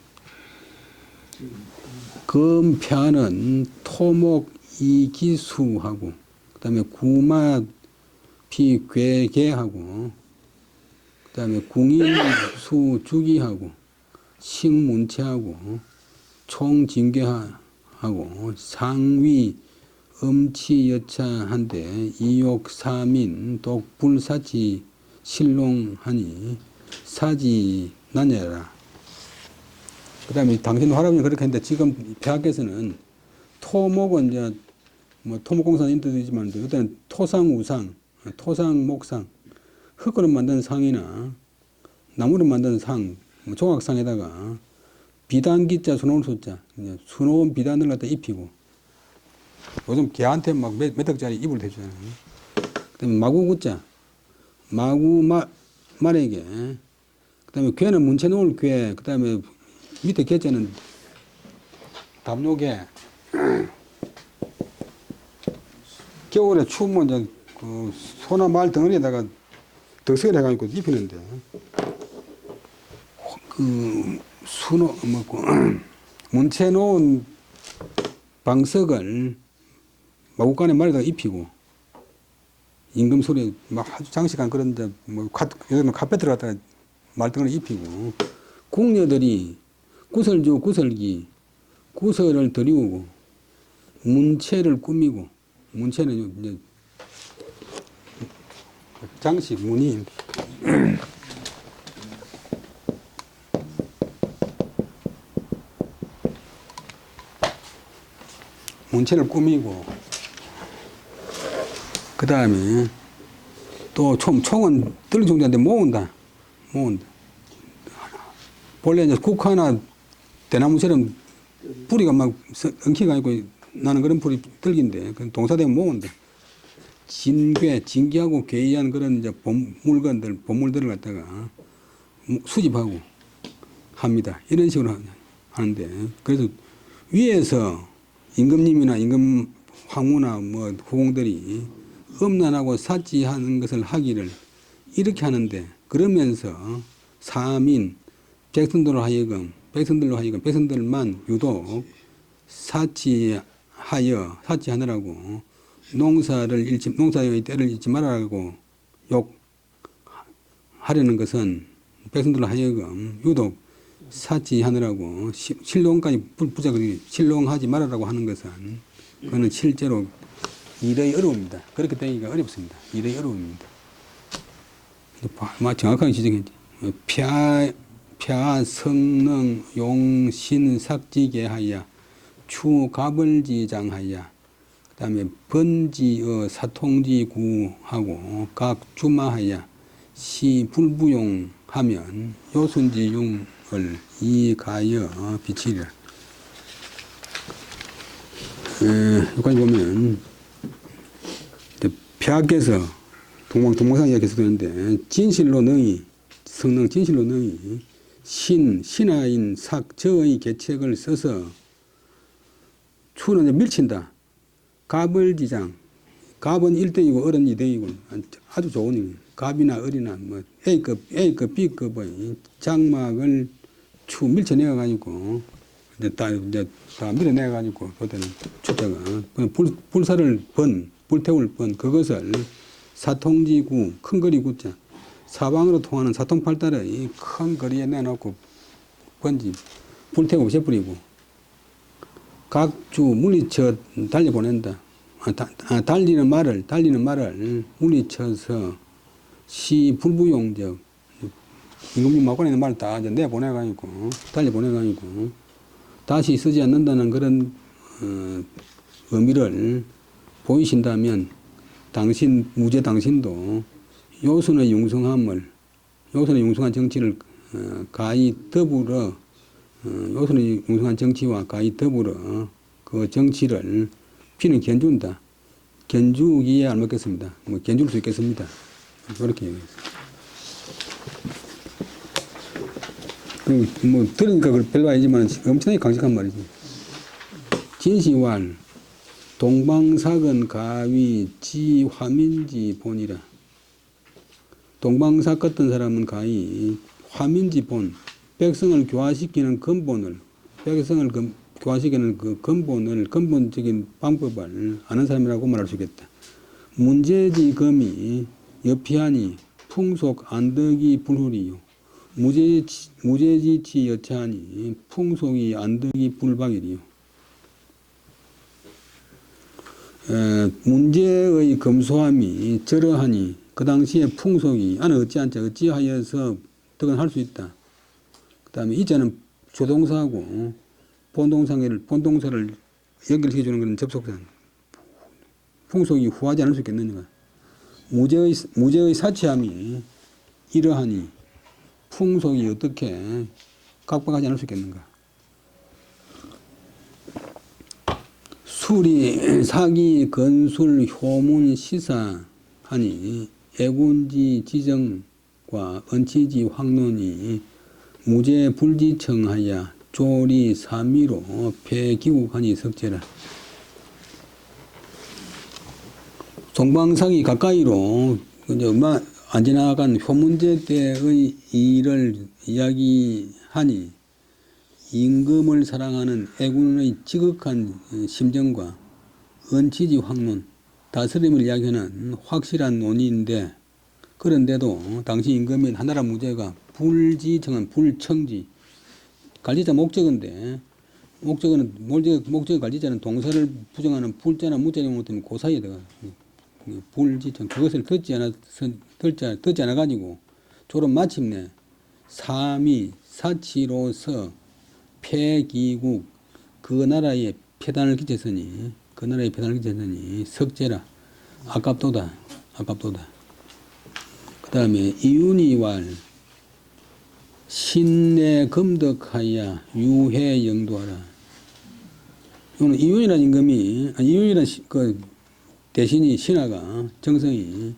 금패는 토목 이기수하고, 그 다음에 구마 피괴계하고, 그 다음에 궁인수 주기하고, 식문체하고, 총징계하고, 상위 음치여차한데 이욕사민 독불사치 실롱하니 사지 나냐라. 그 다음에 당신 할아버지는 그렇게 했는데, 지금 대학에서는 토목은 이제 뭐 토목공사는 인터뷰지만 그때는 토상우상, 토상목상, 흙으로 만든 상이나 나무로 만든 상, 뭐 조각상에다가 비단기자 수놓은 숫자, 수놓은 비단을 갖다 입히고, 요즘 개한테 막 몇 억짜리 이불 대주잖아요. 그 다음에 마구구자, 말에게, 그 다음에 괴는 문체 놓을 괴, 그 다음에 밑에 개자는 담요개. 겨울에 추우면 이제 그 소나 말 덩어리에다가 덕석을 해가지고 입히는데, 그 문체 놓은 방석을 마구간에 말에다가 입히고, 임금소리에 막 아주 장식한 그런 데, 뭐, 요즘은 카페트를 갖다가 말등을 입히고, 궁녀들이 구설주, 구설기, 구설을 들이우고, 문체를 꾸미고, 문체는 이제 장식, 무늬. 문체를 꾸미고, 그 다음에 또 총은 들린 종자인데 모은다. 본래 이제 국화나 대나무처럼 뿌리가 막 엉키가 있고 나는 그런 뿌리 들긴데, 그 동사되면 모은다. 진귀하고 괴이한 그런 이제 보물들을 갖다가 수집하고 합니다. 이런 식으로 하는데, 그래서 위에서 임금님이나 임금 황후나 뭐 후궁들이 음란하고 사치하는 것을 하기를 이렇게 하는데, 그러면서 사민, 백성들로 하여금 백성들만 유독 사치하느라고 농사의 때를 잊지 말아라고 욕하려는 것은, 백성들로 하여금 유독 사치하느라고 신롱까지 부자들이 신롱하지 말아라고 하는 것은, 그거는 실제로 일의 어려움입니다. 그렇게 되기가 어렵습니다. 일의 어려움입니다. 정확하게 지적했지. 펴 성능 용신 삭지계하야 추가벌지장하야, 그 다음에 번지어 사통지구하고 각 주마하야 시 불부용하면 요순지용을 이가여 비치리라. 여기까지 보면 폐하께서 동방상 이야기에서 되는데, 진실로 너희 성능 진실로 너희 신하인 저의 계책을 써서 추는 이제 밀친다. 갑을지장, 갑은 1등이고 어른 2등이고 아주 좋은 갑이나 을이나 뭐 A급, B급의 장막을 추 밀쳐내가지고 이제 다 밀어내가지고 그때는 축자가 불사를 불태울 그것을 사통지구 큰 거리 구자 사방으로 통하는 사통팔달의 큰 거리에 내놓고 불태우고 없애버리고 각주 물리쳐 달려보낸다. 달리는 말을 물리쳐서 시 불부용적 임금님 막고 있는 말을 다 내보내가지고 달려보내가지고 다시 쓰지 않는다는 그런 의미를 보이신다면 무죄 당신도 요선의 융성한 정치를 가히 더불어 요선의 융성한 정치와 가히 더불어 그 정치를 피는 견준다. 견주기에 알맞겠습니다. 뭐 견줄 수 있겠습니다. 그렇게 얘기했습니다. 뭐 들으니까 별로 아니지만 엄청나게 강직한 말이지. 진시왈 동방사건 가위 지 화민지 본이라. 동방사 껐던 사람은 가히 화민지 본 백성을 교화시키는 근본을 교화시키는 그 근본적인 방법을 아는 사람이라고 말할 수 있겠다. 문제지 금이 여피하니 풍속 안덕이 불후리요. 무제지치 여차하니 풍속이 안덕이 불박이리요. 문제의 검소함이 저러하니 그 당시에 풍속이 아는 어찌하여서 덕은 할 수 있다. 그 다음에 이자는 조동사하고 본동사를 연결시켜주는 그런 접속사. 풍속이 후하지 않을 수 있겠느냐. 무죄의 사치함이 이러하니 풍속이 어떻게 각박하지 않을 수 있겠는가. 술이 사기 건술 효문 시사하니 애군지 지정과 언치지 확론이 무죄 불지청하여 조리 사미로 폐기국하니 석제라. 동방사기 가까이로 안 지나간 효문제 때의 일을 이야기하니 임금을 사랑하는 애군의 지극한 심정과 언치지 확론, 다스림을 이야기하는 확실한 논의인데, 그런데도 당시 임금인 하나라 무죄가 불지청은 불청지, 관리자 목적인데, 목적의 관리자는 동사를 부정하는 불자나 무자를 못하면 그 사이에 들어가. 불지청, 그것을 듣지 않아가지고, 졸업 마침내 사미, 사치로서 폐기국, 그 나라에 폐단을 끼쳤으니 석제라. 아깝도다. 그 다음에 이윤이왈 신내 금덕하여 유해 영도하라. 이거는 이윤이라는 임금이, 이윤이라는 그 대신이 신하가 정성이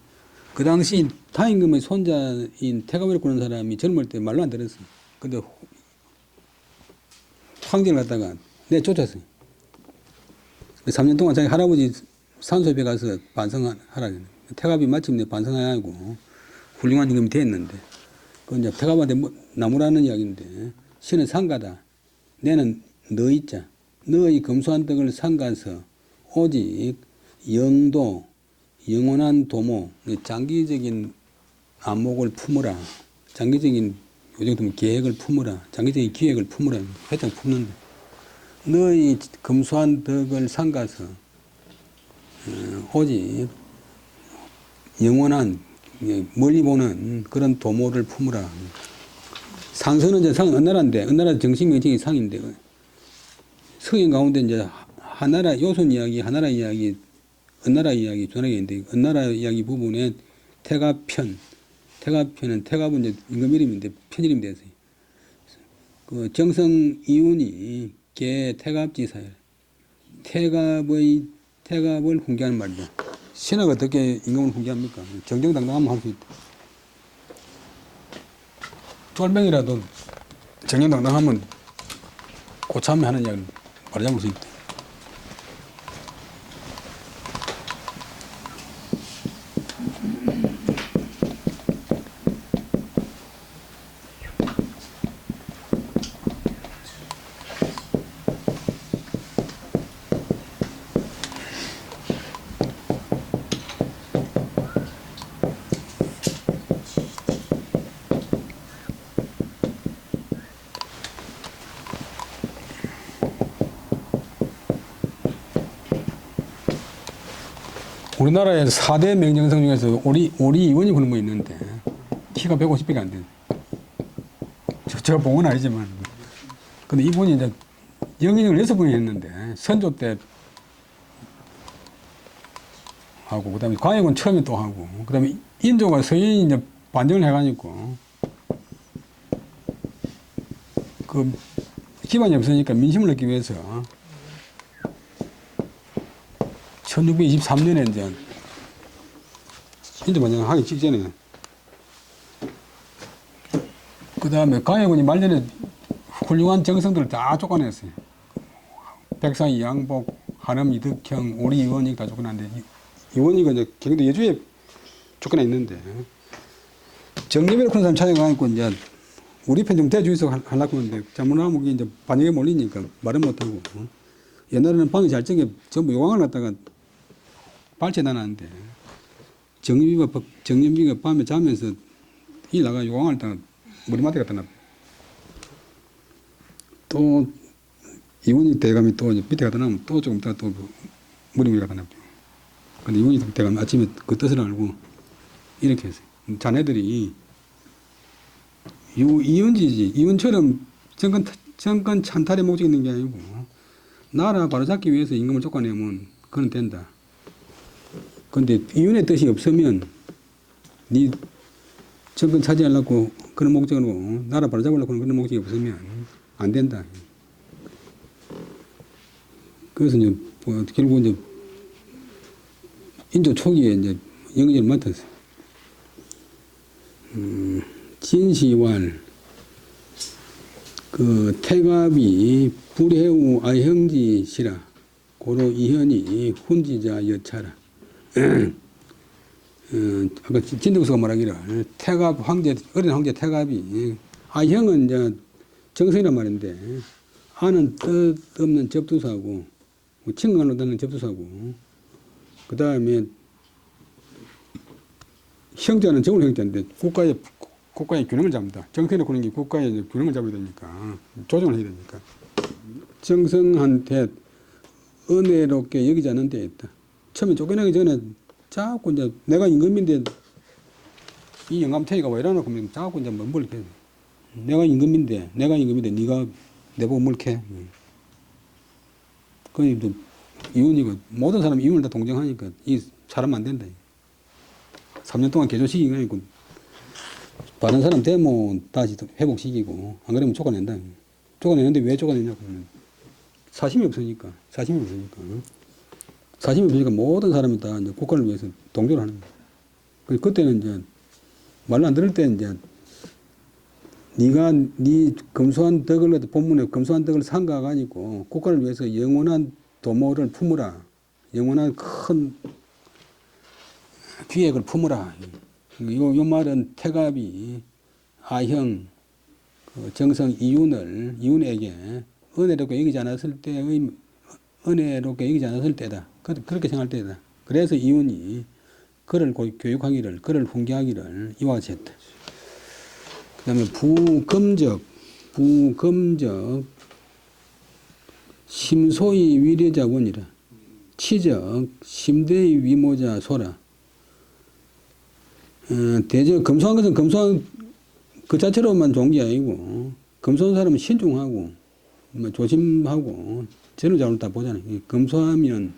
그 당시 타임금의 손자인 태갑을 꾸는 사람이 젊을 때 말로 안 들었어. 근데 황제를 갖다가 내쫓았어요. 3년 동안 자기 할아버지 산소에 가서 반성하라. 태갑이 마침내 반성하고 훌륭한 임금이 됐는데, 그 이제 태갑한테 나무라는 이야기인데, 신은 상가다. 내는 너 있자. 너의 검소한 덕을 상가서 오직 영도, 영원한 도모, 장기적인 안목을 품으라. 장기적인 요정도면 계획을 품으라. 장기적인 기획을 품으라. 회장 품는다. 너의 검소한 덕을 상가서 오직 영원한 멀리 보는 그런 도모를 품으라. 상서는 이제 은나라인데, 은나라 정식 명칭이 상인데, 성인 가운데 이제 하나라 요손 이야기, 하나라 이야기, 은나라 이야기 두 나라가 있는데, 은나라 이야기 부분에 태갑편은 태갑은 이제 임금 이름인데 편 이름이 됐어요. 그 정성 이윤이 개 태갑지사야. 태갑을 훈계하는 말이죠. 신하가 어떻게 임금을 훈계합니까? 정정당당하면 할 수 있다. 쫄병이라도 정정당당하면 고참에 하는 이야기를 바로잡을 수 있다. 우리나라의 4대 명정성 중에서 오리 이원이 그런 거 있는데 키가 150밖에 안 돼. 제가 본 건 아니지만. 근데 이분이 이제 영인을 6번이 했는데 선조 때 하고 그다음에 광해군 처음에 또 하고 그다음에 인조가 서인이 이제 반정을 해가지고 그 기반이 없으니까 민심을 얻기 위해서 1623년에 이제 인조 반정을 하기 직전에 그 다음에 광해군이 말년에 훌륭한 정성들을 다 쫓아냈어요. 백상이 양복, 한엄 이득형, 오리 이원익 다 쫓아냈는데 이원익은 이제 경기도 예주에 쫓겨나 있는데 정리별 그런 사람 찾아가고 이제 우리 편 좀 대주의서 하려고 하는데 잘못하면 이제 반역에 몰리니까 말은 못하고 옛날에는 방이 잘 적게 전부 요강을 갖다가 발췌 나놨는데 정년비가 밤에 자면서 일 나가 요강을 갖다가 머리맡에 갖다 놔. 또 이원익 대감이 또 밑에 갖다 놔면 또 조금 있다가 또 머리 위에 갖다 놔. 근데 이원익 대감이 아침에 그 뜻을 알고 이렇게 했어요. 자네들이 이원지지 이원처럼 정권 찬탈의 목적이 있는 게 아니고 나라 바로잡기 위해서 임금을 쫓아내면 그건 된다. 그런데 이원의 뜻이 없으면 네 정권 차지하려고 그런 목적으로 나라 바로잡으려고 하는 그런 목적이 없으면 안 된다. 그래서 이제 뭐 결국 이제 인조 초기에 이제 영의를 맡았어요. 진시왈 그 태갑이 불해우 아형지시라 고로 이현이 훈지자 여차라. 아까 진덕수가 말하기를 태갑 황제 어린 황제 태갑이 아형은 이제 정성이란 말인데 아는 뜻없는 접두사고 친근한 다는 접두사고 그 다음에 형제는 정을 형제인데 국가의 균형을 잡는다. 정성이 그런 게 국가의 균형을 잡아야 되니까 조정을 해야 되니까 정성한테 은혜롭게 여기지 않는 데 있다. 처음에 쫓겨나기 전에 자꾸 이제 내가 임금인데 이 영감탱이가 왜 이러나 그러면 자꾸 이제 뭘 이렇게 내가 임금인데 네가 내보고 뭘 캐. 그게 이혼이고 모든 사람이 이혼을 다 동정하니까 이 사람 안 된다. 3년 동안 개조시키기가 아니고 다른 사람 되면 다시 회복시키고 안 그러면 쫓아낸다. 쫓아내는데 왜 쫓아내냐 그러면 사심이 없으니까 모든 사람이 다 이제 국가를 위해서 동조를 하는 거예요. 그때는 이제 말을 안 들을 때 이제 네가 네 검소한 덕을 본문에 검소한 덕을 상가가 아니고 국가를 위해서 영원한 도모를 품으라. 영원한 큰 기획을 품으라. 요 말은 태갑이 아형 정성 이윤에게 은혜롭게 여기지 않았을 때의 은혜롭게 여기지 않았을 때다. 그렇게 생각할 때다. 그래서 이윤이 그를 교육하기를 그를 훈계하기를 이와 같이 했다. 그 다음에 부검적 심소의 위례자원이라 치적 심대의 위모자 소라. 대저 검소한 것은 검소한 그 자체로만 좋은 게 아니고 검소한 사람은 신중하고 조심하고 전후좌우를 다 보잖아요. 검소한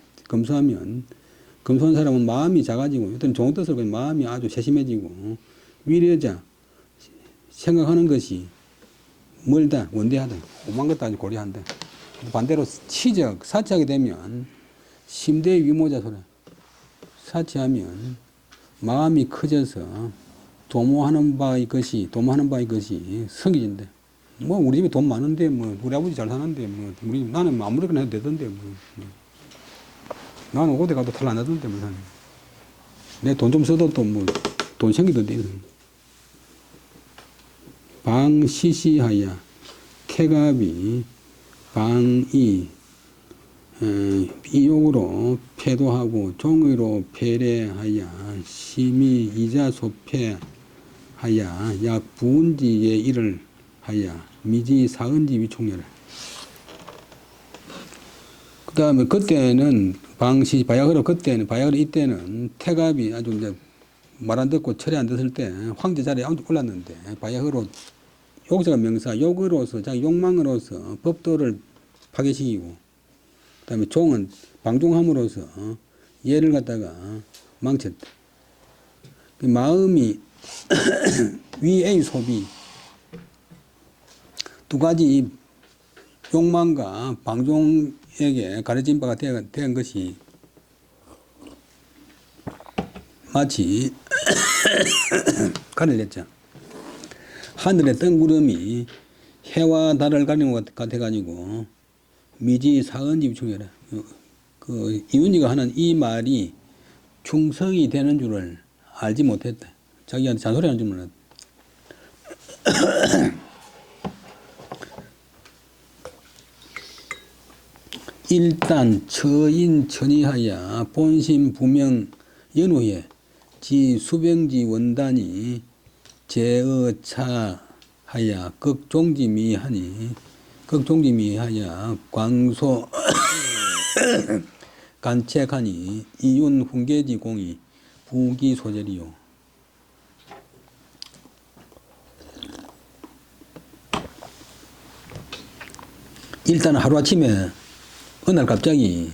사람은 마음이 작아지고 어떤 좋은 뜻으로 마음이 아주 세심해지고 위례자 생각하는 것이 멀다 원대하다 오만 것도 아주 고려한다. 반대로 치적 사치하게 되면 심대의 위모자소라 사치하면 마음이 커져서 도모하는 바의 것이 성기진대. 뭐 우리 집에 돈 많은데 뭐 우리 아버지 잘 사는데 뭐 나는 아무렇게나 해도 되던데 뭐 나는 어디 가도 탈 안 나던데 뭐 내 돈 좀 써도 또 뭐 돈 생기던데. 방시시하야 태갑이 방이 이욕으로 패도하고 종의로 패례하야 심히 이자소패하야 약 부운지에 일을 하야 미지 사은지 위총렬. 그 그다음에 그때는 방시 바야흐로 그때는 바야흐로 이때는 태갑이 아주 이제 말 안 듣고 철이 안 됐을 때 황제 자리에 올랐는데 바야흐로 욕자가 명사 욕으로서 자기 욕망으로서 법도를 파괴시키고 그다음에 종은 방종함으로써 얘를 갖다가 망쳤다. 그 마음이 위의 소비 두 가지 욕망과 방종에게 가르친 바가 된 것이 마치 간을 냈죠. 하늘의 뜬구름이 해와 달을 가리는 것 같아가지고 미지 사은지 중에라. 그 이윤이가 하는 이 말이 충성이 되는 줄을 알지 못했다. 자기한테 잔소리하는 줄 몰랐다. 일단 처인 천이하야 본심 부명 연후에 지 수병지 원단이 제어차하야 극종지미하니 극종지미하야 광소 간책하니 이윤 훈계지 공이 부기소절이요. 일단 하루아침에 어느 날 갑자기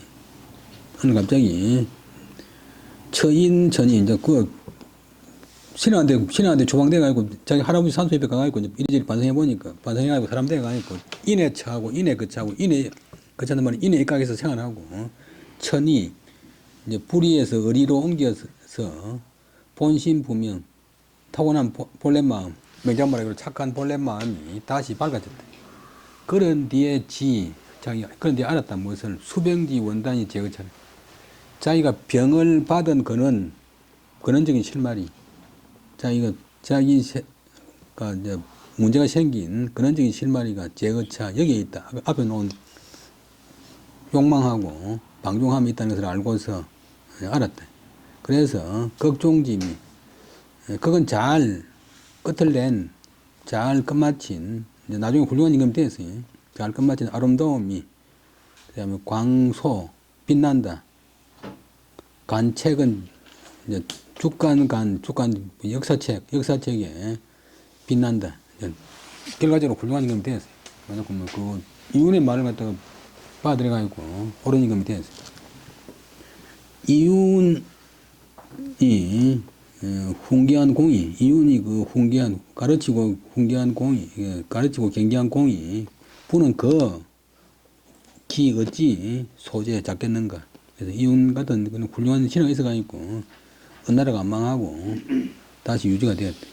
처인전이 이제 그 신하한테 조방돼가지고 자기 할아버지 산소입에 가가지고 이리저리 반성해보니까 반성해가지고 사람 돼가지고 인해처하고 인해거처하고 인해거처는 말은 인해 입각에서 생활하고 천이 이제 불의에서 의리로 옮겨서 본심 부명 타고난 본래 마음 명작 말하기로 착한 본래 마음이 다시 밝아졌다. 그런 뒤에 그런 뒤에 알았다. 무엇을 수병지 원단이 제거차라. 자기가 병을 받은 그는 근원적인 실마리 자기가 이제 문제가 생긴 근원적인 실마리가 제거차 여기에 있다. 앞에 놓은 욕망하고 방종함이 있다는 것을 알고서 알았다. 그래서 극종짐이 그건 잘 끝을 낸 잘 끝마친 나중에 훌륭한 임금이 됐어요. 잘 끝마친 아름다움이 그다음에 광소 빛난다. 간책은 이제 주간 역사책에 빛난다. 결과적으로 훌륭한 임금이 됐어요. 만약 그 이윤의 말을 갖다가 받아들여가지고 옳은 임금이 됐어요. 이윤이 훈계한 공이 이윤이 그 훈계한 가르치고 훈계한 공이 가르치고 경계한 공이 부는 기 어찌 소재 잡겠는가. 그래서 이윤 같은 그런 훌륭한 신화가 있어가지고 어느 나라가 안 망하고 다시 유지가 되었대.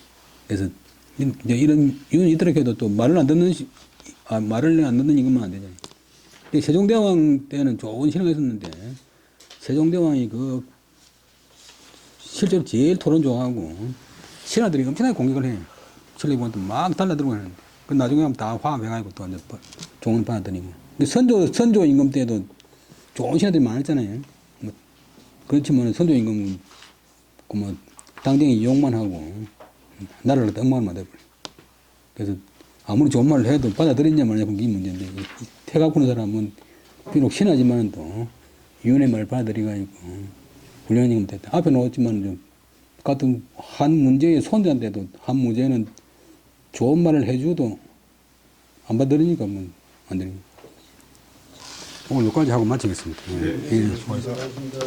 그래서 이제 이런 이윤이 있더라도 해도 또 말을 안 듣는 임금은 안 되잖아요. 근데 세종대왕 때는 좋은 신화가 있었는데 세종대왕이 그 실제로 제일 토론 좋아하고 신하들이 엄청나게 공격을 해. 천리공한테 막 달라들고 하는데 그 나중에 하면 다 화합해가지고 또 이제 종을 받아들이고. 근데 선조 임금 때도 좋은 신하들이 많았잖아요. 뭐 그렇지만 선조 임금은 뭐 당장에 욕만 하고 나라를 갖다 엉망을 만들어버려. 그래서 아무리 좋은 말을 해도 받아들였냐 마냐 그게 문제인데 태가꾸는 사람은 비록 신하지만 또 이윤의 말을 받아들여가지고 훌륭한 임금 됐다. 앞에 나왔지만 같은 한 문제의 손자인데도 한 문제는 좋은 말을 해줘도 안 받아들이니까 뭐 안 되는 거예요. 오늘 여기까지 하고 마치겠습니다. 예, 수고하셨습니다.